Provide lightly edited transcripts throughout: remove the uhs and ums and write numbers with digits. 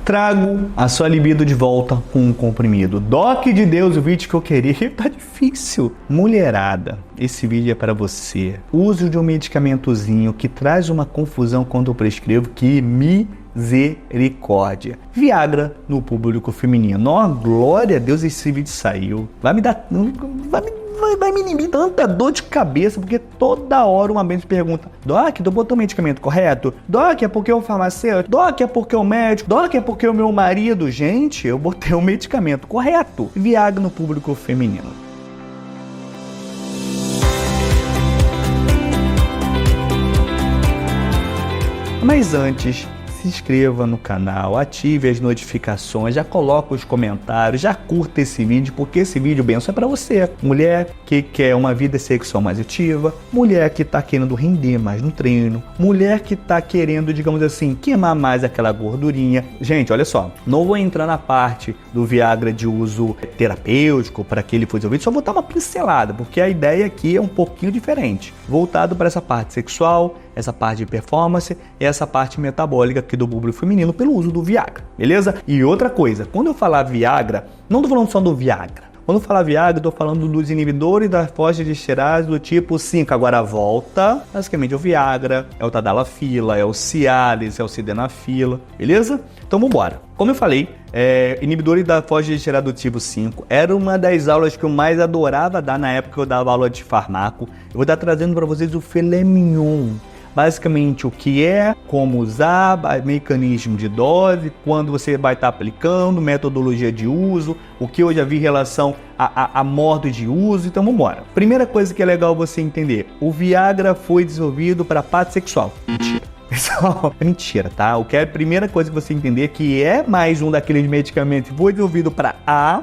Trago a sua libido de volta com um comprimido. Doc de Deus, o vídeo que eu queria. Tá difícil. Mulherada, esse vídeo é para você. Uso de um medicamentozinho que traz uma confusão quando eu prescrevo, que misericórdia. Viagra no público feminino. Ó, glória a Deus, esse vídeo saiu. Vai me inibir tanta dor de cabeça, porque toda hora uma vez pergunta: Doc, tu botou o medicamento correto? Doc, é porque o farmacêutico? Doc, é porque o médico? Doc, é porque o meu marido? Gente, eu botei o medicamento correto. Viagra no público feminino. Mas antes, se inscreva no canal, ative as notificações, já coloca os comentários, já curta esse vídeo, porque esse vídeo, benção, é para você. Mulher que quer uma vida sexual mais ativa, mulher que tá querendo render mais no treino, mulher que tá querendo, digamos assim, queimar mais aquela gordurinha. Gente, olha só, não vou entrar na parte do Viagra de uso terapêutico para que ele for desenvolvido, só vou dar uma pincelada, porque a ideia aqui é um pouquinho diferente, voltado para essa parte sexual, essa parte de performance e essa parte metabólica aqui do público feminino pelo uso do Viagra, beleza? E outra coisa, quando eu falar Viagra, não tô falando só do Viagra. Quando eu falar Viagra, eu tô falando dos inibidores da fosfodiesterase do tipo 5. Agora volta, basicamente é o Viagra, é o Tadalafila, é o Cialis, é o Sildenafila, beleza? Então vambora. Como eu falei, inibidores da fosfodiesterase do tipo 5 era uma das aulas que eu mais adorava dar na época que eu dava aula de farmaco. Eu vou estar trazendo para vocês o filé mignon. Basicamente o que é, como usar, mecanismo de dose, quando você vai estar aplicando, metodologia de uso, o que eu já vi em relação a modo de uso, então vamos embora. Primeira coisa que é legal você entender, o Viagra foi desenvolvido para a parte sexual. Mentira. Pessoal, é mentira, tá? O que é a primeira coisa que você entender que é mais um daqueles medicamentos que foi desenvolvido para A,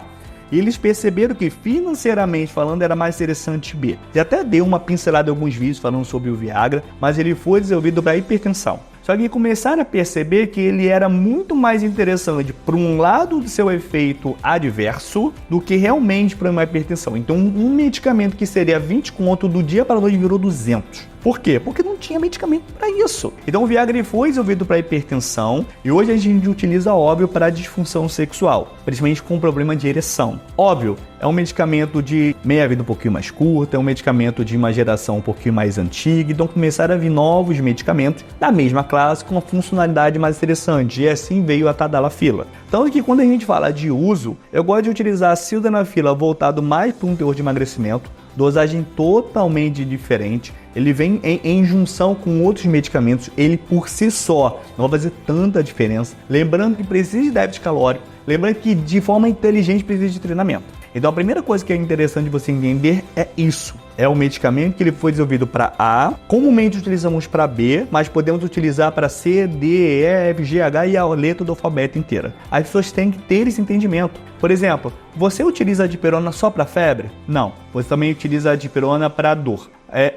e eles perceberam que, financeiramente falando, era mais interessante B. Já até dei uma pincelada em alguns vídeos falando sobre o Viagra, mas ele foi desenvolvido para hipertensão. Só que começaram a perceber que ele era muito mais interessante para um lado do seu efeito adverso do que realmente para uma hipertensão. Então, um medicamento que seria 20 conto do dia para a noite virou 200. Por quê? Porque não tinha medicamento para isso. Então o Viagra foi desenvolvido para hipertensão e hoje a gente utiliza, óbvio, para disfunção sexual, principalmente com problema de ereção. Óbvio, é um medicamento de meia-vida um pouquinho mais curta, é um medicamento de uma geração um pouquinho mais antiga, então começaram a vir novos medicamentos da mesma classe com uma funcionalidade mais interessante, e assim veio a Tadalafila. Tanto que quando a gente fala de uso, eu gosto de utilizar a Sildenafila voltado mais para um teor de emagrecimento, dosagem totalmente diferente, ele vem em junção com outros medicamentos, ele por si só não vai fazer tanta diferença, lembrando que precisa de déficit calórico, lembrando que de forma inteligente precisa de treinamento. Então a primeira coisa que é interessante você entender é isso. É um medicamento que ele foi desenvolvido para A, comumente utilizamos para B, mas podemos utilizar para C, D, E, F, G, H e a letra do alfabeto inteira. As pessoas têm que ter esse entendimento. Por exemplo, você utiliza a dipirona só para febre? Não. Você também utiliza a dipirona para dor.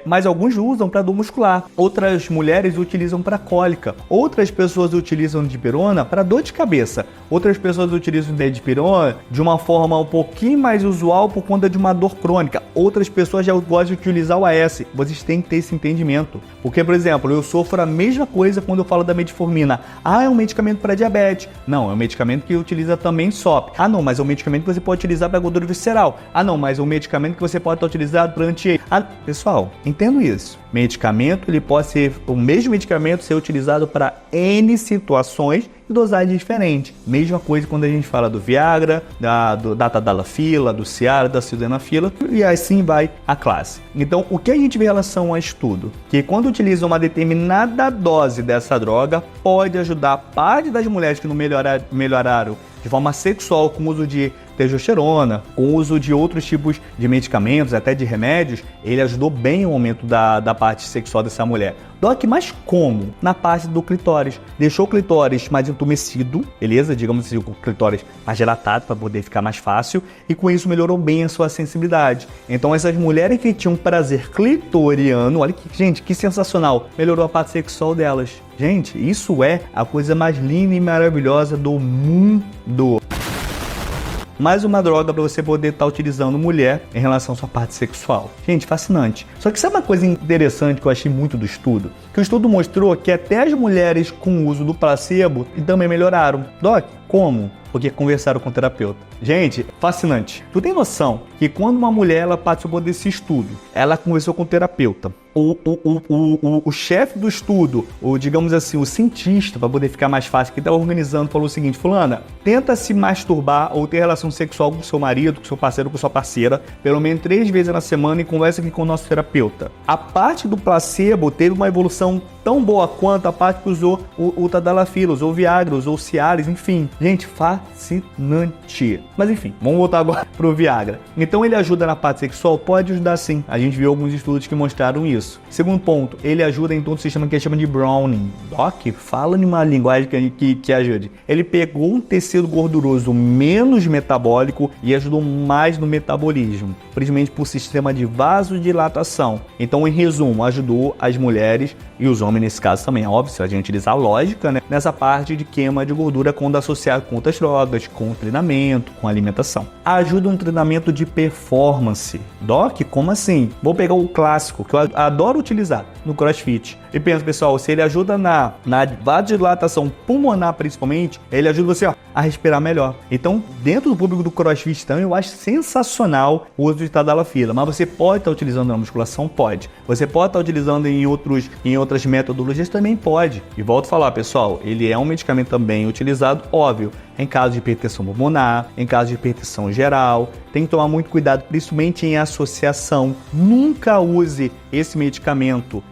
Mas alguns usam para dor muscular, outras mulheres utilizam para cólica, outras pessoas utilizam dipirona para dor de cabeça, outras pessoas utilizam dipirona de uma forma um pouquinho mais usual por conta de uma dor crônica, outras pessoas já gostam de utilizar o AS. Vocês têm que ter esse entendimento, porque, por exemplo, eu sofro a mesma coisa quando eu falo da metformina. Ah, é um medicamento para diabetes. Não, é um medicamento que utiliza também SOP. Ah, não, mas é um medicamento que você pode utilizar para gordura visceral. Ah, não, mas é um medicamento que você pode estar utilizado para anti-AIDS. Pessoal, entendo isso. Medicamento, ele pode ser, o mesmo medicamento ser utilizado para N situações e dosagem diferente. Mesma coisa quando a gente fala do Viagra, da Tadalafila, do Cialis, da Sildenafila, e assim vai a classe. Então, o que a gente vê em relação a estudo? Que quando utiliza uma determinada dose dessa droga, pode ajudar parte das mulheres que não melhoraram de forma sexual com o uso de testosterona, com o uso de outros tipos de medicamentos, até de remédios, ele ajudou bem o aumento da parte sexual dessa mulher. Doc, mas como? Na parte do clitóris. Deixou o clitóris mais entumecido, beleza? Digamos assim, o clitóris mais dilatado para poder ficar mais fácil, e com isso melhorou bem a sua sensibilidade. Então essas mulheres que tinham prazer clitoriano, olha que, gente, que sensacional, melhorou a parte sexual delas. Gente, isso é a coisa mais linda e maravilhosa do mundo. mais uma droga para você poder estar utilizando mulher em relação à sua parte sexual. Gente, fascinante. Só que sabe uma coisa interessante que eu achei muito do estudo? Que o estudo mostrou que até as mulheres com o uso do placebo também melhoraram. Doc, como? Porque conversaram com o terapeuta. Gente, fascinante. Tu tem noção que quando uma mulher ela participou desse estudo, ela conversou com o terapeuta. O chefe do estudo, ou digamos assim, o cientista, para poder ficar mais fácil, que estava organizando, falou o seguinte: fulana, tenta se masturbar ou ter relação sexual com seu marido, com seu parceiro, com sua parceira, pelo menos 3 vezes na semana e conversa aqui com o nosso terapeuta. A parte do placebo teve uma evolução tão boa quanto a parte que usou o Tadalafila, usou o Viagra, usou o Cialis, enfim. Gente, fascinante. Mas enfim, vamos voltar agora pro Viagra. Então ele ajuda na parte sexual? Pode ajudar sim. A gente viu alguns estudos que mostraram isso. Segundo ponto, ele ajuda em todo o sistema que a gente chama de Browning. Doc, fala em uma linguagem que ajude. Ele pegou um tecido gorduroso menos metabólico e ajudou mais no metabolismo, principalmente por sistema de vasodilatação. Então, em resumo, ajudou as mulheres e os homens nesse caso também. É óbvio, se a gente utilizar a lógica, né? Nessa parte de queima de gordura quando associado com outras drogas, com treinamento, com alimentação. Ajuda um treinamento de performance. Doc, como assim? Vou pegar o clássico, que eu adoro utilizar no CrossFit. E pensa, pessoal, se ele ajuda na vasodilatação pulmonar principalmente, ele ajuda você a respirar melhor. Então, dentro do público do CrossFit também, eu acho sensacional o uso de Tadalafila. Mas você pode estar utilizando na musculação? Pode. Você pode estar utilizando em outras metodologias? Também pode. E volto a falar, pessoal, ele é um medicamento também utilizado, óbvio, em caso de hipertensão pulmonar, em caso de hipertensão geral. Tem que tomar muito cuidado, principalmente em associação. Nunca use esse medicamento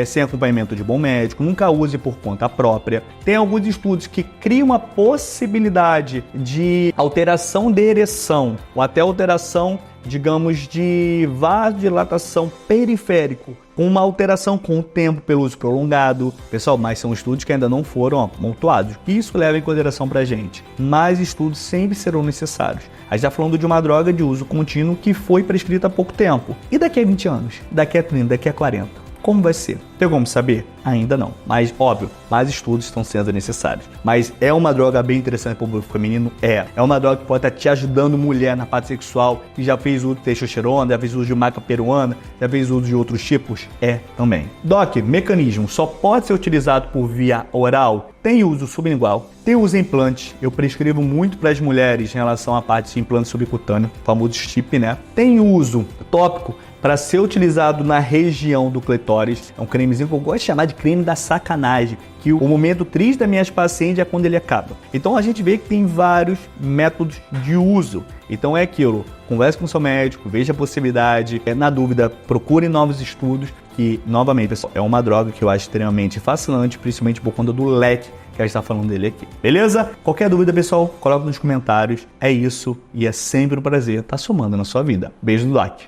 sem acompanhamento de bom médico, nunca use por conta própria. Tem alguns estudos que criam uma possibilidade de alteração de ereção, ou até alteração, digamos, de vasodilatação periférico, com uma alteração com o tempo pelo uso prolongado. Pessoal, mas são estudos que ainda não foram pontuados. Isso leva em consideração pra gente. Mais estudos sempre serão necessários. A gente está falando de uma droga de uso contínuo que foi prescrita há pouco tempo. E daqui a 20 anos? Daqui a 30? Daqui a 40? Como vai ser? Tem como saber? Ainda não. Mas, óbvio, mais estudos estão sendo necessários. Mas é uma droga bem interessante para o público feminino? É uma droga que pode estar te ajudando mulher na parte sexual, que já fez uso de testosterona, já fez uso de maca peruana, já fez uso de outros tipos? É também. Doc, mecanismo só pode ser utilizado por via oral? Tem uso sublingual, tem uso em implante. Eu prescrevo muito para as mulheres em relação à parte de implante subcutâneo, famoso chip, né? Tem uso tópico para ser utilizado na região do clitóris. É um cremezinho que eu gosto de chamar de creme da sacanagem, que o momento triste das minhas pacientes é quando ele acaba. Então a gente vê que tem vários métodos de uso. Então é aquilo, converse com o seu médico, veja a possibilidade, na dúvida, procure novos estudos, que, novamente, pessoal, é uma droga que eu acho extremamente fascinante, principalmente por conta do leque que a gente está falando dele aqui. Beleza? Qualquer dúvida, pessoal, coloca nos comentários. É isso, e é sempre um prazer estar somando na sua vida. Beijo do Doc.